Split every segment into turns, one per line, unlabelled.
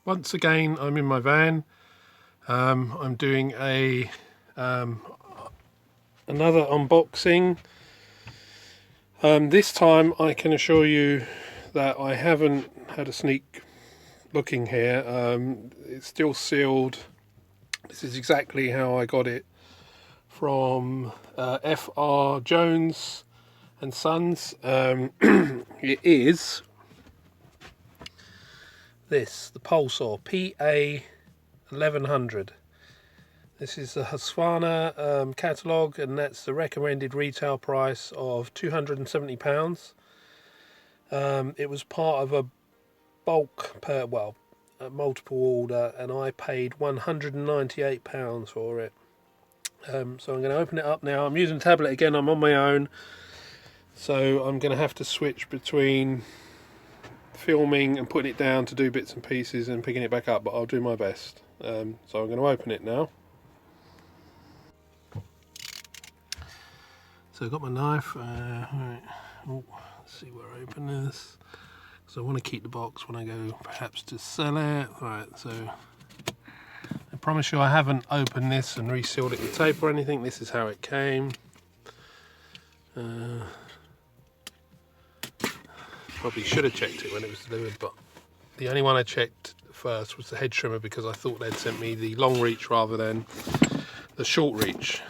Once again, I'm in my van. I'm doing a another unboxing. This time I can assure you that I haven't had a sneak looking here. It's still sealed. This is exactly how I got it from F.R. Jones and Sons. It is this, the pole saw PA1100. This is the Husqvarna catalogue, and that's the recommended retail price of £270. It was part of a bulk a multiple order, and I paid £198 for it. So I'm going to open it up now. I'm using a tablet again. I'm on my own, so I'm going to have to switch between filming and putting it down to do bits and pieces and picking it back up, but I'll do my best. So I'm going to open it now. So I've got my knife. Right. Let's see where I open this, because I want to keep the box when I go perhaps to sell it. Right, so I promise you I haven't opened this and resealed it with tape or anything. This is how it came. Probably should have checked it when it was delivered, but the only one I checked first was the hedge trimmer, because I thought they'd sent me the long reach rather than the short reach.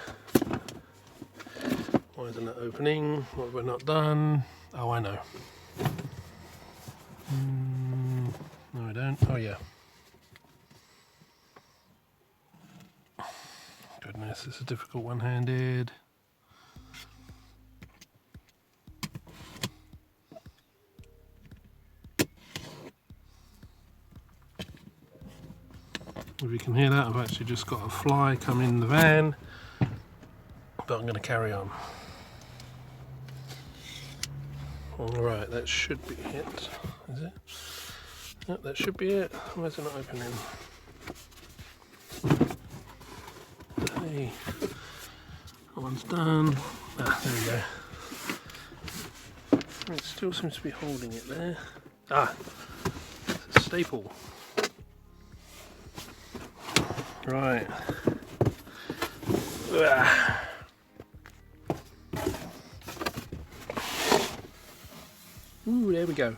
Why isn't it opening? What have I not done? Oh, I know. No, I don't. Oh, yeah. Goodness, it's a difficult one-handed. If you can hear that, I've actually just got a fly come in the van, but I'm going to carry on. Alright, that should be it. Is it? Yep, that should be it. Why is it not opening? Hey, that one's done. Ah, there we go. It still seems to be holding it there. Ah, it's a staple. Right. Ooh, there we go.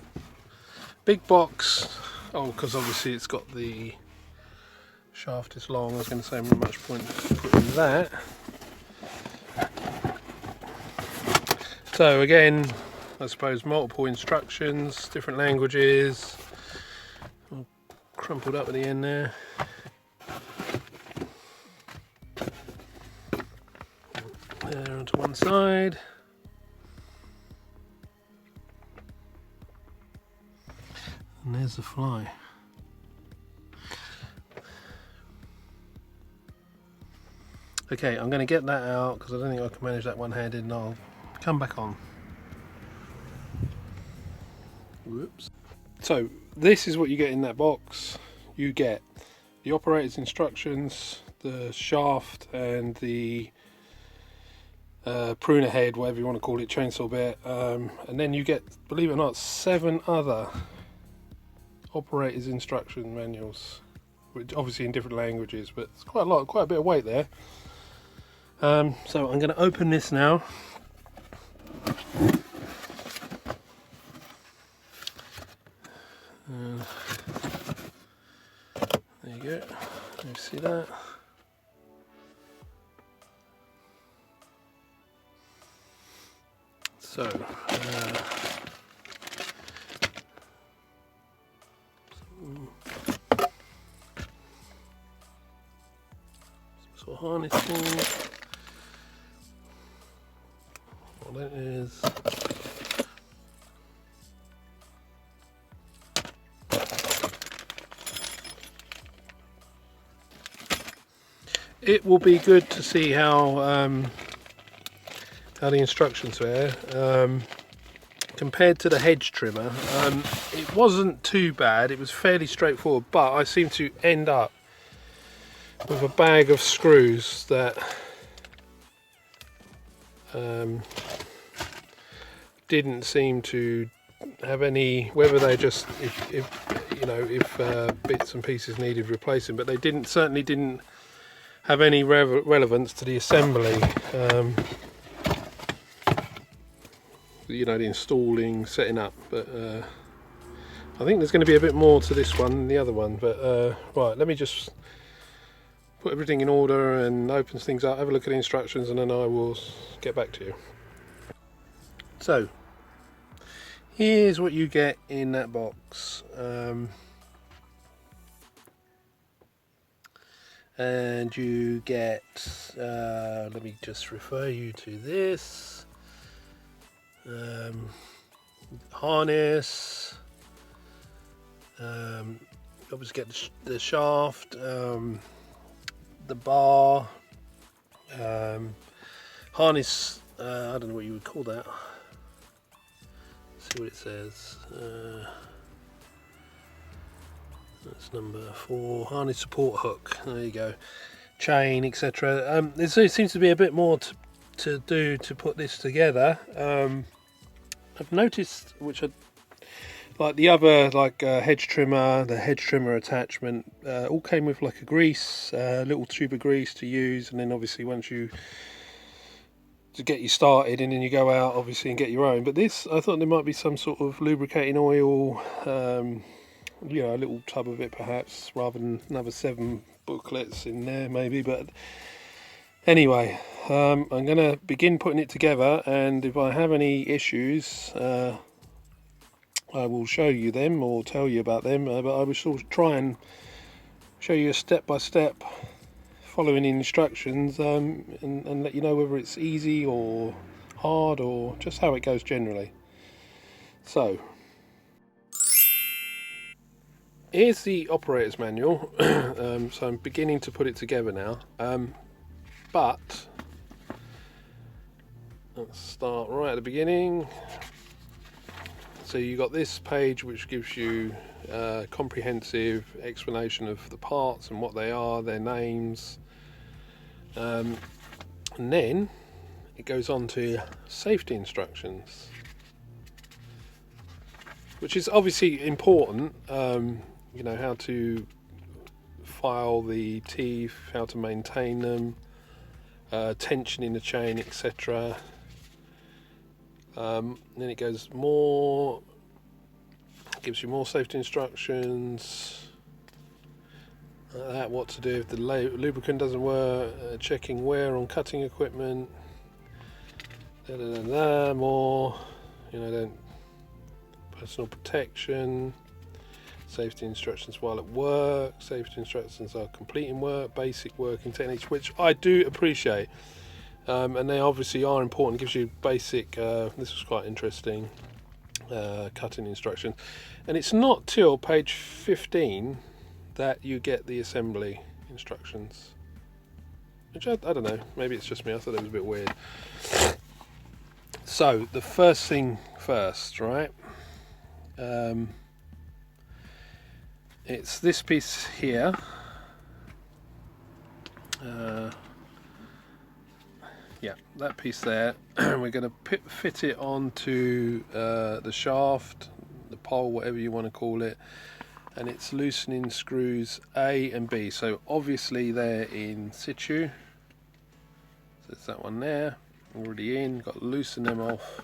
Big box. Oh, because obviously it's got the shaft is long. I was going to say not much point putting that. So again, I suppose multiple instructions, different languages. All crumpled up at the end there. There onto one side. And there's the fly. Okay, I'm going to get that out because I don't think I can manage that one-handed, and I'll come back on. Whoops. So this is what you get in that box. You get the operator's instructions, the shaft, and the pruner head, whatever you want to call it, chainsaw bit, and then you get, believe it or not, 7 other operators instruction manuals, which obviously in different languages, but it's quite a bit of weight there. So I'm going to open this now. There you go. You see that? So, sort of harnessing. What it is. It will be good to see how the instructions were compared to the hedge trimmer. It wasn't too bad. It was fairly straightforward, but I seem to end up with a bag of screws that didn't seem to have any, whether they just, if bits and pieces needed replacing, but they certainly didn't have any relevance to the assembly. The installing, setting up, but I think there's going to be a bit more to this one than the other one. But right, let me just put everything in order and open things up, have a look at the instructions, and then I will get back to you. So here's what you get in that box, and you get, let me just refer you to this, harness, obviously get the shaft, the bar, harness, I don't know what you would call that. See what it says. That's number 4. Harness support hook. There you go. Chain, etc. There seems to be a bit more to do to put this together. I've noticed, which I like the other, like hedge trimmer, the hedge trimmer attachment, all came with like a grease, little tube of grease to use, and then obviously once you to get you started, and then you go out obviously and get your own. But this, I thought there might be some sort of lubricating oil, a little tub of it perhaps, rather than another 7 booklets in there maybe. But anyway, I'm going to begin putting it together, and if I have any issues, I will show you them or tell you about them, but I will sort of try and show you a step-by-step following the instructions, and let you know whether it's easy or hard or just how it goes generally. So here's the operator's manual. So I'm beginning to put it together now, but let's start right at the beginning. So you got this page which gives you a comprehensive explanation of the parts and what they are, their names, and then it goes on to safety instructions, which is obviously important. How to file the teeth, how to maintain them, tension in the chain, etc. Then it goes more, gives you more safety instructions, what to do if the lubricant doesn't work, checking wear on cutting equipment, more, personal protection, safety instructions while at work, safety instructions are completing work, basic working techniques, which I do appreciate. And they obviously are important. It gives you basic, this was quite interesting, cutting instructions. And it's not till page 15 that you get the assembly instructions, which I don't know, maybe it's just me, I thought it was a bit weird. So the first thing first, right? It's this piece here. Yeah, that piece there. We're going to fit it onto the shaft, the pole, whatever you want to call it, and it's loosening screws A and B. So obviously they're in situ. So it's that one there, already in. Got to loosen them off,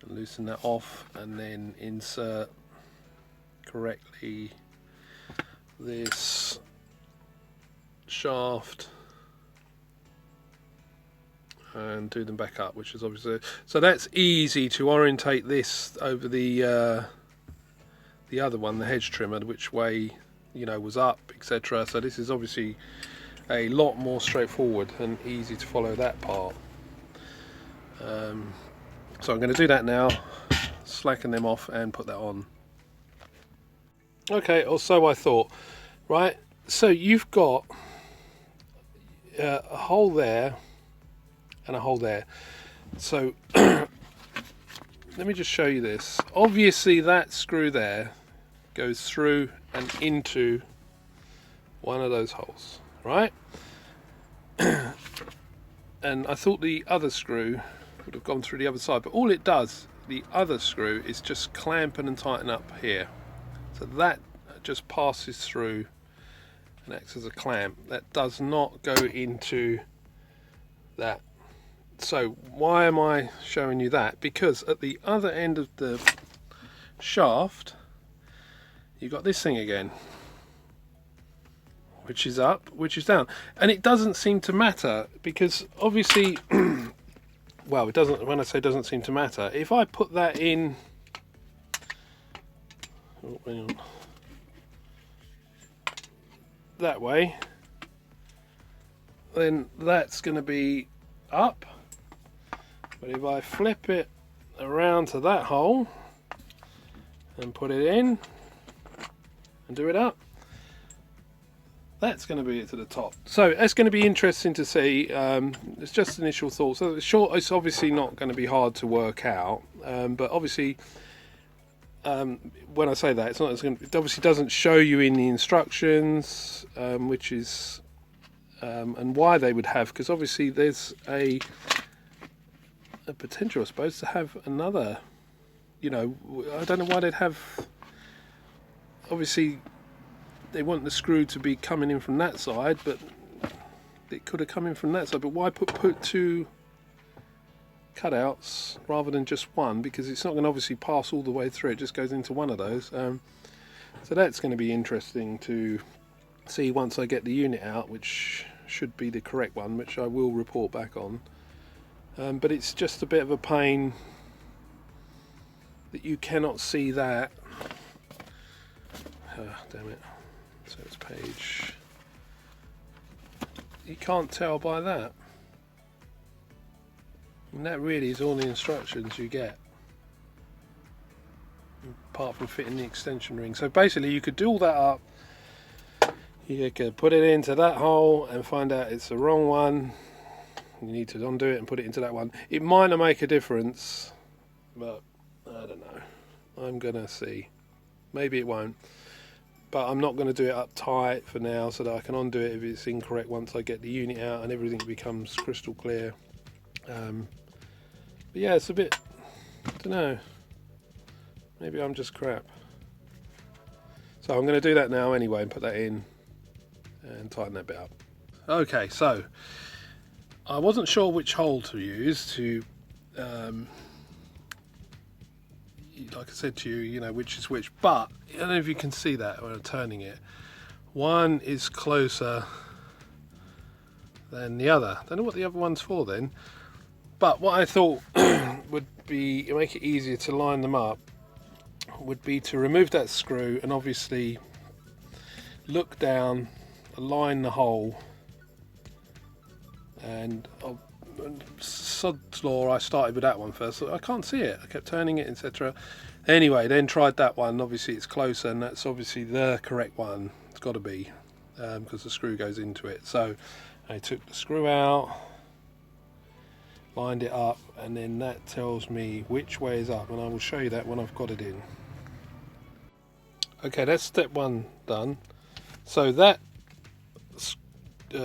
loosen that off, and then insert correctly this shaft and do them back up, which is obviously, so that's easy to orientate this over the other one, the hedge trimmer, which way was up, etc. So this is obviously a lot more straightforward and easy to follow that part. So I'm going to do that now, slacken them off and put that on. Okay, or so I thought. Right, so you've got a hole there and a hole there. So let me just show you this. Obviously that screw there goes through and into one of those holes, right? And I thought the other screw would have gone through the other side, but all it does the other screw is just clamping and tighten up here. So that just passes through and acts as a clamp. That does not go into that. So why am I showing you that? Because at the other end of the shaft, you've got this thing again, which is up, which is down. And it doesn't seem to matter, because obviously, well, it doesn't, when I say doesn't seem to matter, if I put that in, oh, hang on, that way, then that's going to be up. But if I flip it around to that hole and put it in and do it up, that's going to be it to the top. So that's going to be interesting to see. It's just initial thoughts. So it's obviously not going to be hard to work out, but obviously when I say that, it's not. It obviously doesn't show you in the instructions, which is and why they would have, because obviously there's a potential, I suppose, to have another. You know, I don't know why they'd have. Obviously, they want the screw to be coming in from that side, but it could have come in from that side. But why put two cutouts rather than just one? Because it's not going to obviously pass all the way through. It just goes into one of those. So that's going to be interesting to see once I get the unit out, which should be the correct one, which I will report back on. But it's just a bit of a pain that you cannot see that. Damn it. So it's page. You can't tell by that. And that really is all the instructions you get, apart from fitting the extension ring. So basically you could do all that up, you could put it into that hole and find out it's the wrong one. You need to undo it and put it into that one. It might not make a difference, but I don't know. I'm gonna see. Maybe it won't. But I'm not going to do it up tight for now, so that I can undo it if it's incorrect once I get the unit out and everything becomes crystal clear. But yeah, it's a bit, I don't know, maybe I'm just crap. So I'm going to do that now anyway and put that in and tighten that bit up. Okay, so I wasn't sure which hole to use to like I said to you, you know, which is which, but I don't know if you can see that when I'm turning it. One is closer than the other. Don't know what the other one's for then, but what I thought would be make it easier to line them up would be to remove that screw and obviously look down, align the hole, and sod's law, I started with that one first. So I can't see it. I kept turning it, etc. Anyway, then tried that one. Obviously, it's closer, and that's obviously the correct one. It's got to be, because the screw goes into it. So I took the screw out, lined it up, and then that tells me which way is up, and I will show you that when I've got it in. Okay, that's step one done. So that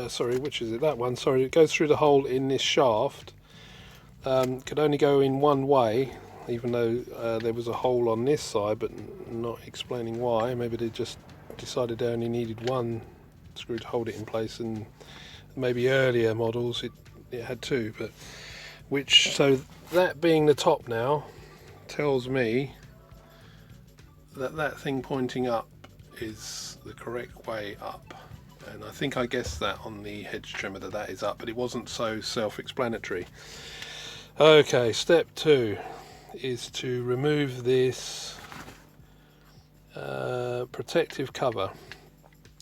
sorry, which is it? That one, sorry, it goes through the hole in this shaft. Could only go in one way, even though there was a hole on this side, but not explaining why. Maybe they just decided they only needed one screw to hold it in place, and maybe earlier models it had two. But so that being the top now tells me that that thing pointing up is the correct way up. And I think I guessed that on the hedge trimmer that is up, but it wasn't so self-explanatory. Okay, step two is to remove this protective cover.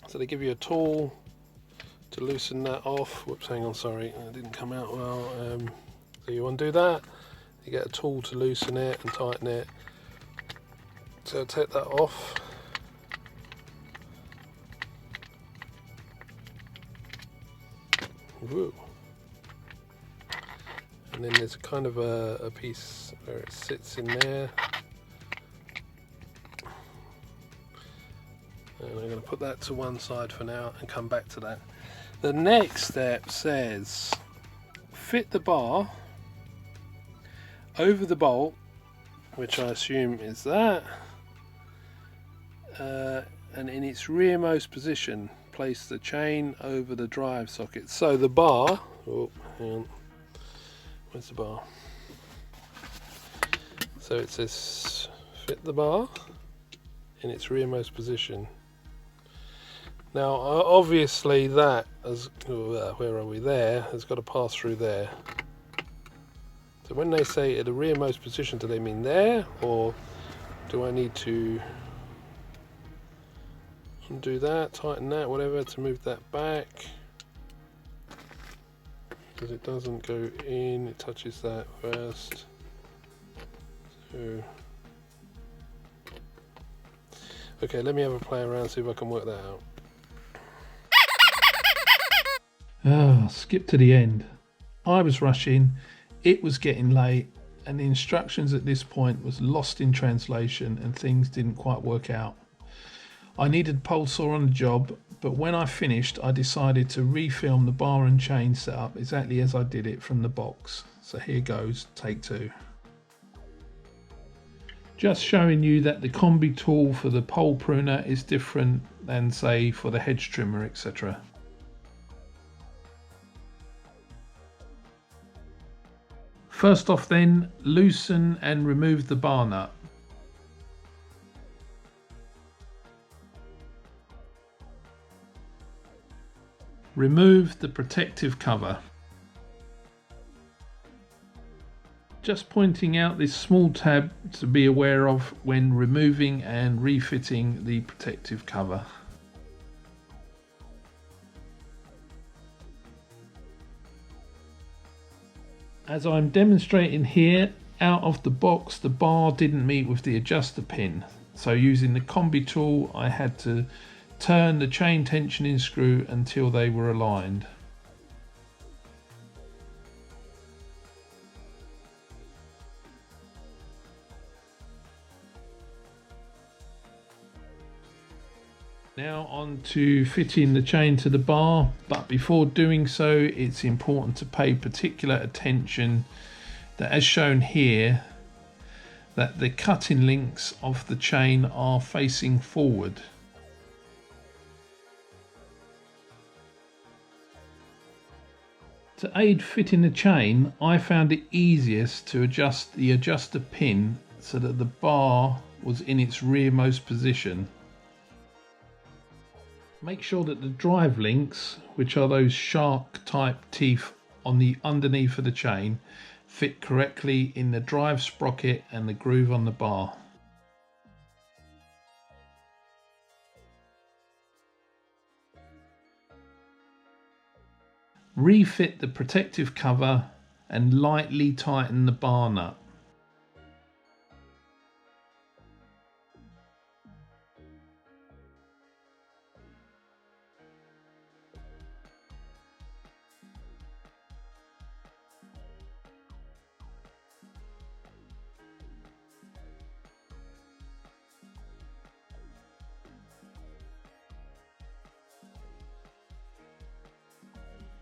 So they give you a tool to loosen that off. Whoops, hang on, sorry, it didn't come out well. So you undo that, you get a tool to loosen it and tighten it. So take that off. Woo. And then there's kind of a piece where it sits in there, and I'm going to put that to one side for now and come back to that. The next step says fit the bar over the bolt which I assume is that, and in its rearmost position place the chain over the drive socket. So the bar, oh hang on, where's the bar? So it says fit the bar in its rearmost position. Now obviously that has, where are we, there, has got to pass through there. So when they say at the rearmost position, do they mean there, or do I need to undo that, tighten that, whatever, to move that back? Because it doesn't go in, it touches that first. So, okay, let me have a play around, see if I can work that out. Skip to the end. I was rushing, it was getting late, and the instructions at this point was lost in translation and things didn't quite work out. I needed pole saw on the job, but when I finished I decided to refilm the bar and chain setup exactly as I did it from the box. So here goes, take two. Just showing you that the combi tool for the pole pruner is different than, say, for the hedge trimmer, etc. First off then, loosen and remove the bar nut. Remove the protective cover. Just pointing out this small tab to be aware of when removing and refitting the protective cover. As I'm demonstrating here, out of the box the bar didn't meet with the adjuster pin, so using the combi tool I had to turn the chain tensioning screw until they were aligned. Now on to fitting the chain to the bar, but before doing so it's important to pay particular attention that, as shown here, that the cutting links of the chain are facing forward. To aid fitting the chain, I found it easiest to adjust the adjuster pin so that the bar was in its rearmost position. Make sure that the drive links, which are those shark type teeth on the underneath of the chain, fit correctly in the drive sprocket and the groove on the bar. Refit the protective cover and lightly tighten the bar nut.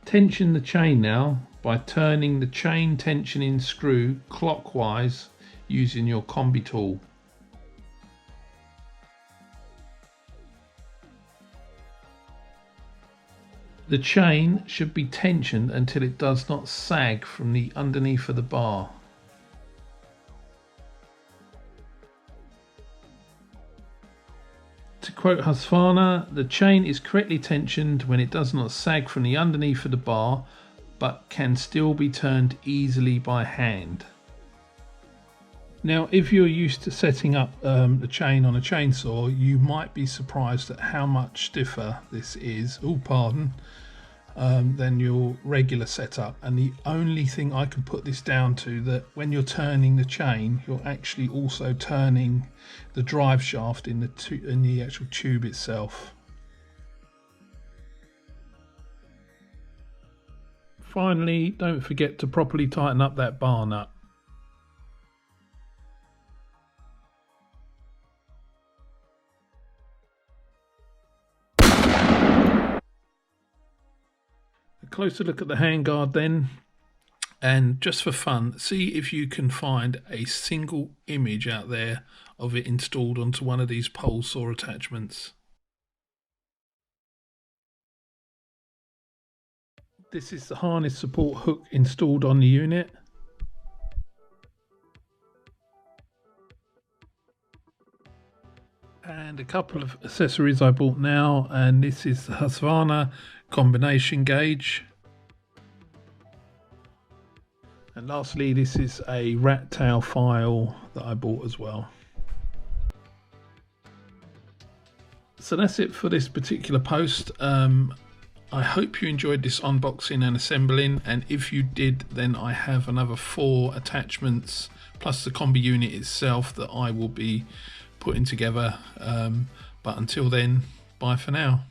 Tension the chain now by turning the chain tensioning screw clockwise using your combi tool. The chain should be tensioned until it does not sag from the underneath of the bar. To quote Husqvarna, the chain is correctly tensioned when it does not sag from the underneath of the bar, but can still be turned easily by hand. Now, if you're used to setting up the chain on a chainsaw, you might be surprised at how much stiffer this is, than your regular setup. And the only thing I can put this down to, that when you're turning the chain, you're actually also turning the drive shaft in the actual tube itself. Finally, don't forget to properly tighten up that bar nut. A closer look at the handguard then.
And just for fun, see if you can find a single image out there of it installed onto one of these pole saw attachments. This is the harness support hook installed on the unit. And a couple of accessories I bought now, and this is the Husqvarna combination gauge. And lastly, this is a rat tail file that I bought as well. So that's it for this particular post. I hope you enjoyed this unboxing and assembling, and if you did, then I have another 4 attachments plus the combi unit itself that I will be putting together. But until then, bye for now.